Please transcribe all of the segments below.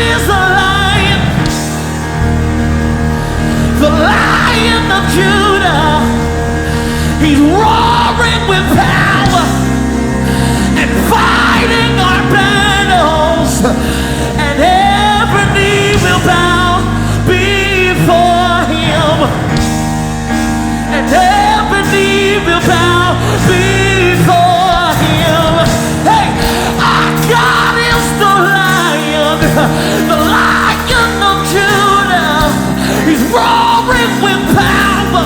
is the Lion of Judah. He's roaring with power and fighting our battles, and every knee will bow before him, and every knee will bow before him. Hey, our God is the Lion of Judah. He's roaring with power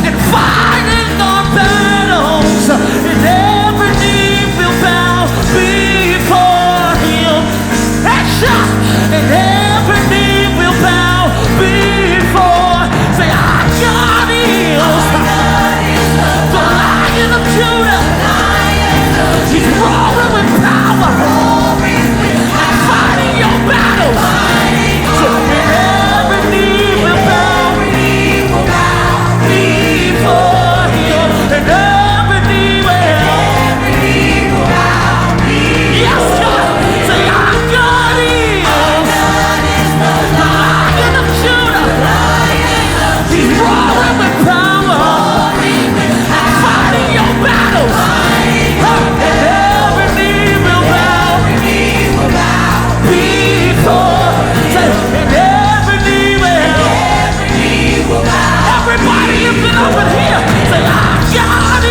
and fighting our battles, and every knee will bow before him. And every knee will bow before. Say, our God is the Lion of Judah. He's roaring with power and fighting your battles. So every knee will bow before him, and every knee will bow. Yes, God. Say, our God is the Lion of Judah. He's roaring with power and fighting your battles. And every knee will bow before. Say, and every knee will bow. Everybody lifting up in here. Say, our God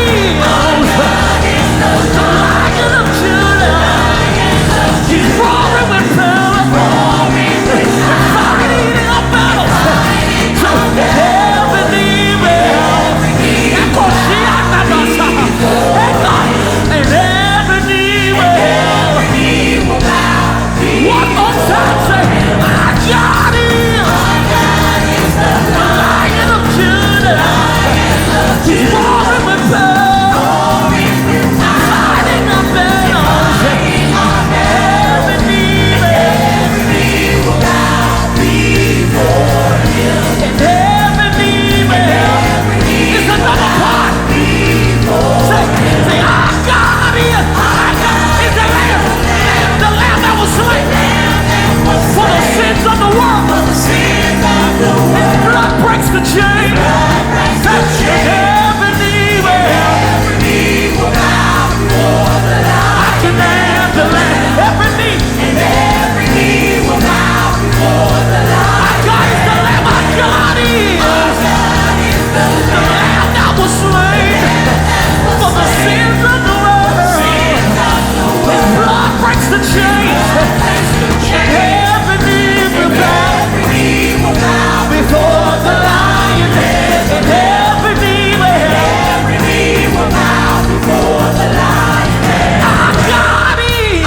is the Lion of Judah. He's roaring with power and fighting our battles. So every knee will. And every knee will. One more time, say, our God is the Lion of Judah. He's roaring with power and fighting our battles. Every knee will bow before him, and every knee will. It's another part. Say, our God is the Lamb that was slain for the sins of the world. His blood breaks the chain. Every knee will bow before the Lion. I can name the Lamb. Every knee will bow before the Lion. Our God is the Lamb. Our God is the Lamb that was slain for the sins of the world. His blood breaks the chains. Every knee will bow before the Lion. And every knee will bow before the Lion. Our God is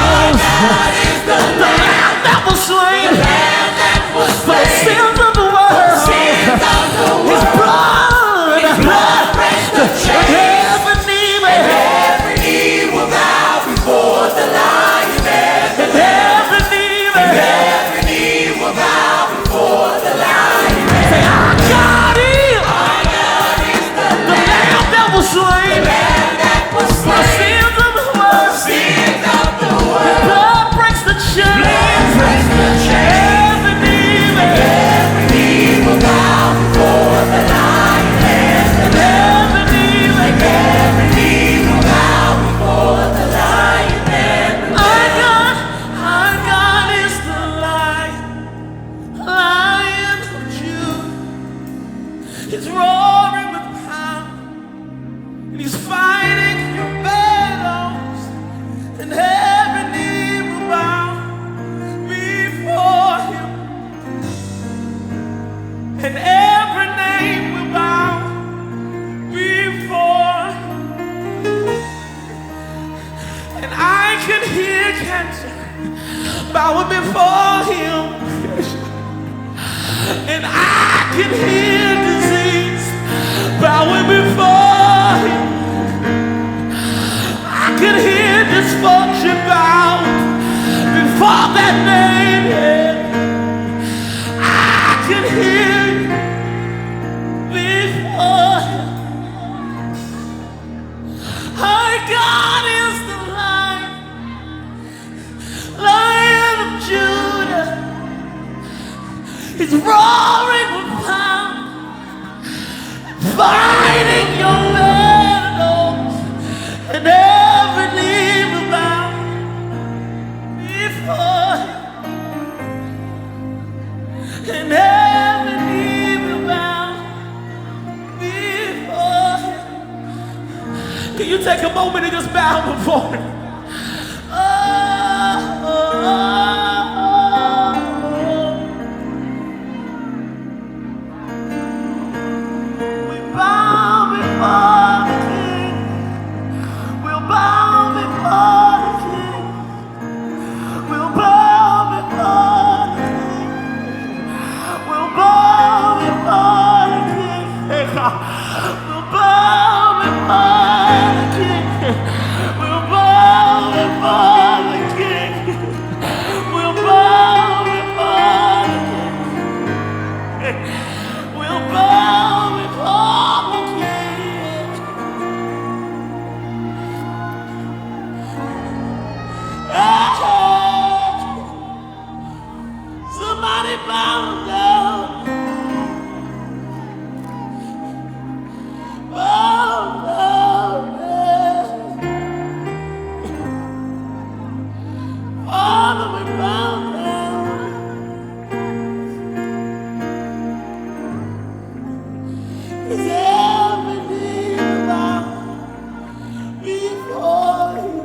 the Lamb that was slain for the sins of the world. His blood breaks the chains. Every knee will bow before the Lion. And every knee will bow before the Lion. Say, our God is the Lamb that was slain for the sins of the world. His blood breaks the chains. Every knee will bow before the Lion. And every knee will bow before the Lion. Our God is the Lion of Judah. He's roaring with power, and he's fighting your battles, and every knee will bow before him, and every name will bow before him. And I can hear cancer bowing before him, and I can hear disease bowing before him. I can hear dysfunction bow before that name. I can hear before him. Our God is the Lion of Judah. He's roaring with power, fighting your battles, and every knee will bow before him. And every knee will bow before him. Can you take a moment and just bow before him? Oh, oh, oh, oh. We bow before the King. We'll bow before the King. We'll bow before the King. We'll bow before the King. We'll bow before the King. We'll bow before the King. We'll bow before the King. We'll bow before the King. Somebody bow down. Bow down. Father, we bow down. Is every knee bow before you?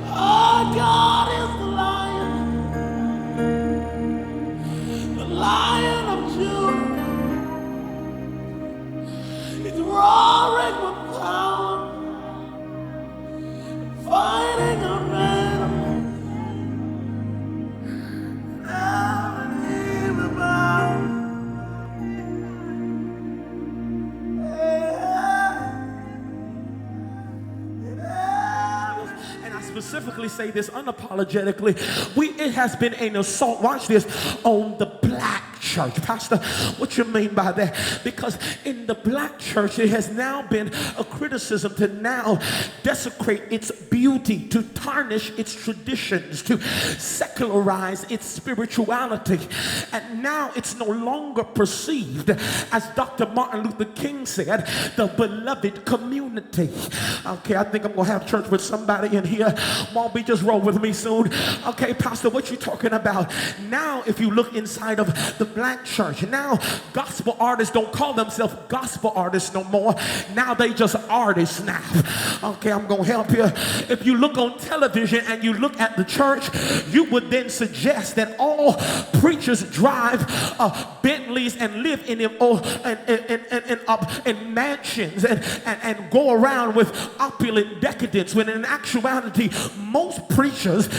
Our God is the Lion of Judah. He's roaring with power, fighting a battle. Every knee will bow. And I specifically say this unapologetically. It has been an assault, watch this, on the black church. Pastor, what you mean by that? Because in the black church, it has now been a criticism to now desecrate its beauty, to tarnish its traditions, to secularize its spirituality. And now it's no longer perceived, as Dr. Martin Luther King said, the beloved community. Okay, I think I'm going to have church with somebody in here. Won't be just roll with me soon. Okay, Pastor, what you talking about? Now, if you look inside of the black church, now gospel artists don't call themselves gospel artists no more. Now they just artists now. Okay, I'm going to help you. If you look on television and you look at the church, you would then suggest that all preachers drive Bentleys and live in mansions and go around with opulent decadence, when in actuality most preachers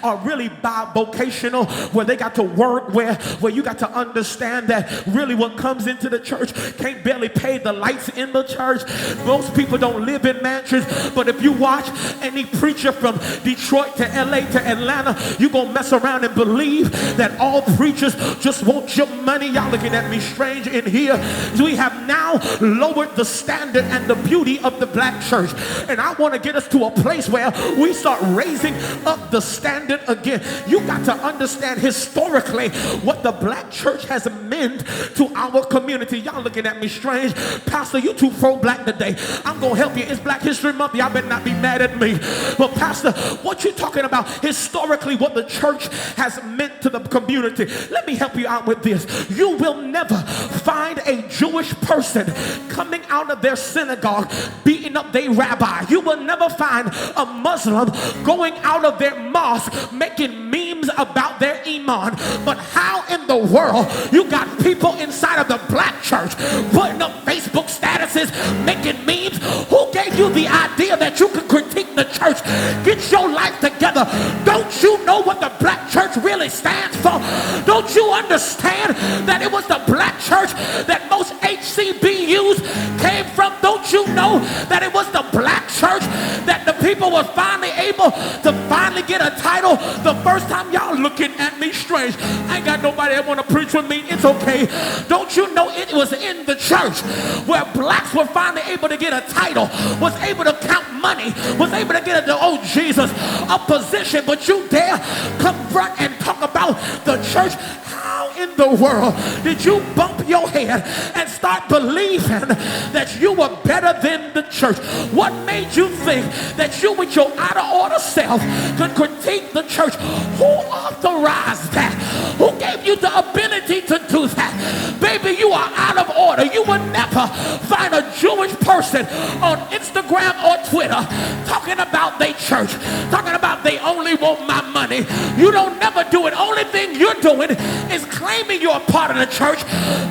are really bivocational, where they got to work, where you got to understand that really what comes into the church can't barely pay the lights in the church. Most people don't live in mansions. But if you watch any preacher from Detroit to LA to Atlanta, you're gonna mess around and believe that all preachers just want your money. Y'all looking at me strange in here. We have now lowered the standard and the beauty of the black church, and I want to get us to a place where we start raising up the standard again. You got to understand historically what the black church has meant to our community. Y'all looking at me strange. Pastor, you too pro-black today. I'm gonna help you. It's Black History Month. Y'all better not be mad at me. But Pastor, what you talking about historically, what the church has meant to the community? Let me help you out with this. You will never find a Jewish person coming out of their synagogue beating up their rabbi. You will never find a Muslim going out of their mosque making memes about their imam. But how in the world you got people inside of the black church putting up Facebook statuses, making memes? Who gave you the idea that you could critique the church? Get your life together. Don't you know what the black church really stands for? Don't you understand that it was the black church that most HCBUs came from? Don't you know that it was the black church that the people were finally able to finally get a title? The first time, y'all looking at me straight. strange. I ain't got nobody that want to preach with me. It's okay. Don't you know it was in the church where blacks were finally able to get a title, was able to count money, was able to get a position, but you dare confront and talk about the church? How in the world did you bump your head and start believing that you were better than the church? What made you think that you with your out of order self could critique the church? Who authorized that? Who gave you the ability to do that? Baby, you are out of order. You will never find a Jewish person on Instagram or Twitter talking about their church, talking about they only want my money. You don't never do it. Only thing you're doing is claiming you're a part of the church,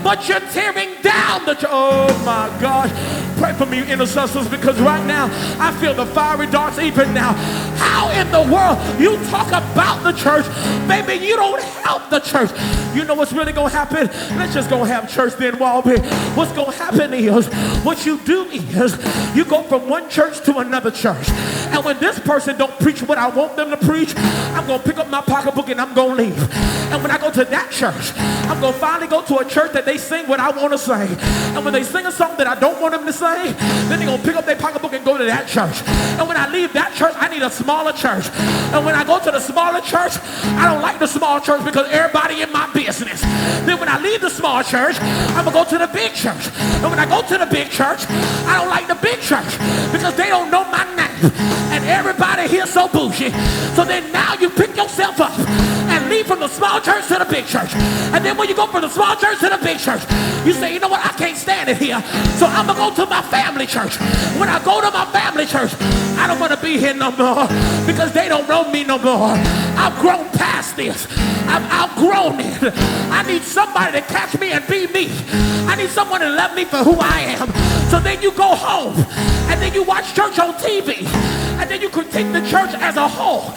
but you're tearing down the church. Oh my God. Pray for me, intercessors, because right now I feel the fiery darts even now. How in the world you talk about the church? Baby, you don't help the church. You know what's really going to happen? Let's just go have church then, Walby. What's going to happen is, what you do is, you go from one church to another church. And when this person don't preach what I want them to preach, I'm going to pick up my pocketbook and I'm going to leave. And when I go to that church, I'm going to finally go to a church that they sing what I want to sing. And when they sing a song that I don't want them to sing, then they're going to pick up their pocketbook and go to that church. And when I leave that church, I need a smaller church. And when I go to the smaller church, I don't like the small church because everybody in my business. Then when I leave the small church, I'm going to go to the big church. And when I go to the big church, I don't like the big church because they don't know my name. And everybody here so bougie. So then now you pick yourself up and leave from the small church to the big church. And then when you go from the small church to the big church, you say, you know what, I can't stand it here, so I'm going to go to my family church. When I go to my family church, I don't want to be here no more because they don't know me no more. I've grown past this. I've outgrown it. I need somebody to catch me and be me. I need someone to love me for who I am. So then you go home and then you watch church on TV and then you critique the church as a whole,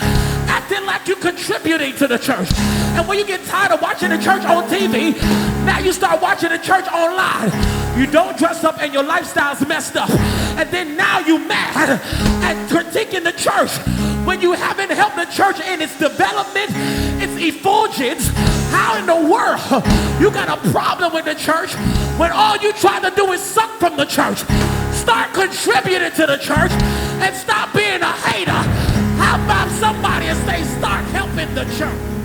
acting like you're contributing to the church. And when you get tired of watching the church on TV, now you start watching the church online. You don't dress up and your lifestyle's messed up. And then now you mad at critiquing the church when you haven't helped the church in its development, its effulgence. How in the world you got a problem with the church when all you try to do is suck from the church? Start contributing to the church and stop being a hater. How about somebody and say, start helping the church?